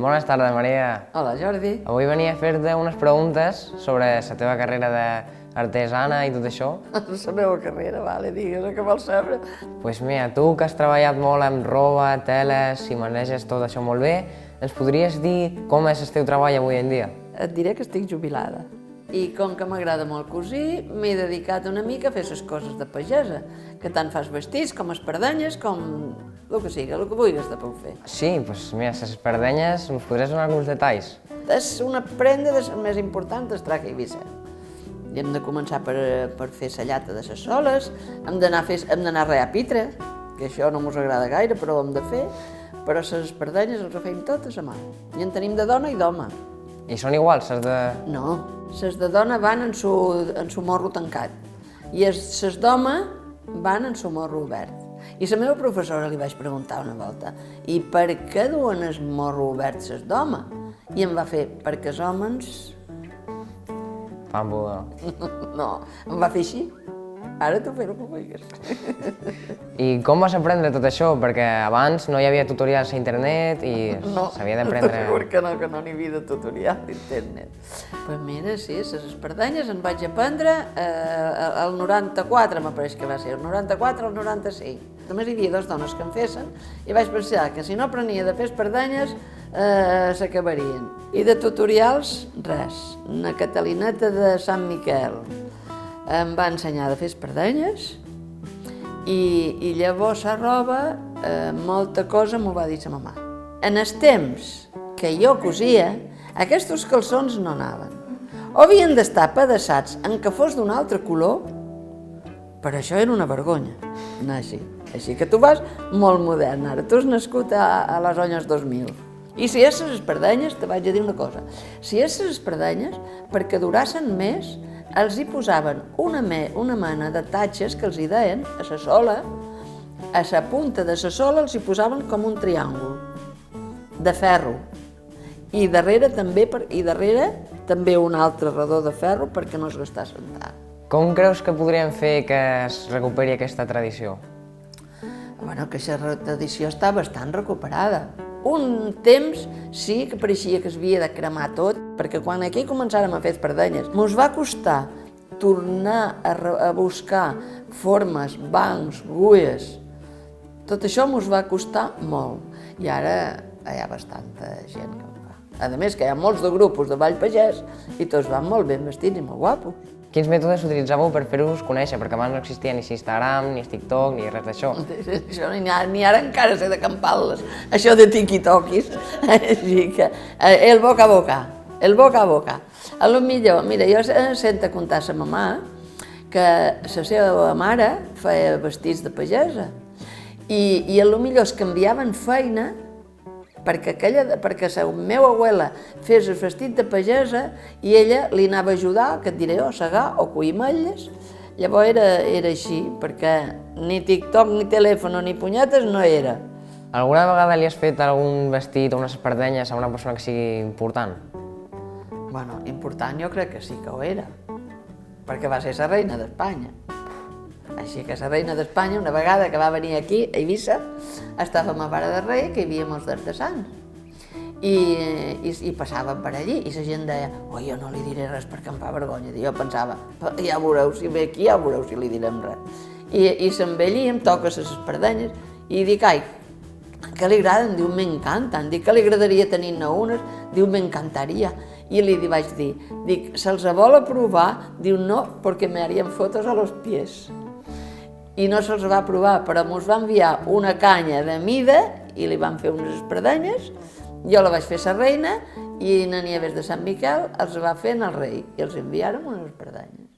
Bones tardes, Maria. Hola, Jordi. Avui venia a fer-te unes preguntes sobre la teva carrera d'artesana i tot això. La meva carrera, vale, digues el que vols saber. Pues mira, tu que has treballat molt amb roba, teles, i maneges tot això molt bé, ens podries dir com és el teu treball avui en dia? Et diré que estic jubilada. I com que m'agrada molt cosir, m'he dedicat una mica a fer les coses de pagesa, que tant fas vestits com espardenyes, com el que sigui, el que vulguis de puc fer. Sí, doncs mira, les espardenyes, ens podries donar alguns detalls? És una prenda de les més importants del Traca Eivissa. I hem de començar per fer la llata de les soles, hem d'anar a rear pitre, que això no mos agrada gaire, però ho hem de fer, però les espardenyes les fem totes a mà. I en tenim de dona i d'home. I són iguals, les de... No, les de dona van en su morro tancat i les d'home van en su morro obert. I la meva professora li vaig preguntar una volta i per què duen el morro obert les d'home? I em va fer, perquè els homes... Fan pudor. No, em va fer així. Ara tu fes el que vulguis. I com vas aprendre tot això? Perquè abans no hi havia tutorials a internet i s'havia d'aprendre... No, segur que no n'hi havia de tutorial d'internet. Pues mira, sí, les espardenyes en vaig aprendre el 94, m'apareix que va ser, el 94 o el 95. Només hi havia dues dones que em fessin i vaig pensar que si no aprenia de fer espardenyes s'acabarien. I de tutorials, res. Una Catalineta de Sant Miquel em va ensenyar a fer espardenyes i llavors la roba, molta cosa m'ho va dir sa mamà. En els temps que jo cosia, aquests calçons no anaven. O havien d'estar pedaçats en què fos d'un altre color, però això era una vergonya, anar així. Així que tu vas molt modern ara, tu has nascut a les onyes 2000. I si és les espardenyes, te vaig a dir una cosa, si és les espardenyes, perquè durassen més, els hi posaven una mena de tatxes que els hi deien a la sola, a la punta de la sola els hi posaven com un triàngul de ferro i darrere també un altre redó de ferro perquè no es gastàs sentar. Com creus que podríem fer que es recuperi aquesta tradició? Bueno, que aquesta tradició està bastant recuperada. Un temps sí que pareixia que s'havia de cremar tot, perquè quan aquí començàrem a fer espardenyes, mos va costar tornar a buscar formes, bancs, guies. Tot això mos va costar molt. I ara hi ha bastanta gent que ho fa. A més que hi ha molts de grupos de ball pagès i tots van molt ben vestits i molt guapos. Quins mètodes utilitzàveu per fer-vos conèixer? Perquè abans no existia ni Instagram, ni TikTok, ni res d'això. Això ni ara encara sé de campar-les, això de tiquitoquis. Així que el boca a boca, el boca a boca. A lo millor, mira, jo sento a contar a sa mamà que la seva mare feia vestits de pagesa i a lo millor es canviaven feina perquè la meva abuela fes el vestit de pagesa i ella li anava a ajudar, que et diré jo, a segar o cuir ametlles. Llavors era així, perquè ni TikTok, ni telèfon, ni punyetes no era. Alguna vegada li has fet algun vestit o unes espardenyes a una persona que sigui important? Bueno, important jo crec que sí que ho era, perquè va ser la reina d'Espanya. Així que la reina d'Espanya, una vegada que va venir aquí, a Eivissa, estàvem a Vara de Rei, que hi havia molts artesans. I passàvem per allí, i la gent deia, oi, jo no li diré res perquè em fa vergonya. I jo pensava, ja veureu, si ve aquí ja veureu si li direm res. I se'n ve allí, em toca les espardenyes, i dic, ai, que li agraden? Diu, m'encanten. Dic, que li agradaria tenir-ne unes? Diu, m'encantaria. I li vaig dir, dic, se'ls vol aprovar? Diu, no, perquè me harían fotos a los pies. I no se'ls va aprovar, però mos va enviar una canya de mida i li van fer unes espardenyes. Jo la vaig fer a la reina i na Nieves de Sant Miquel els va fer al rei i els enviàrem unes espardenyes.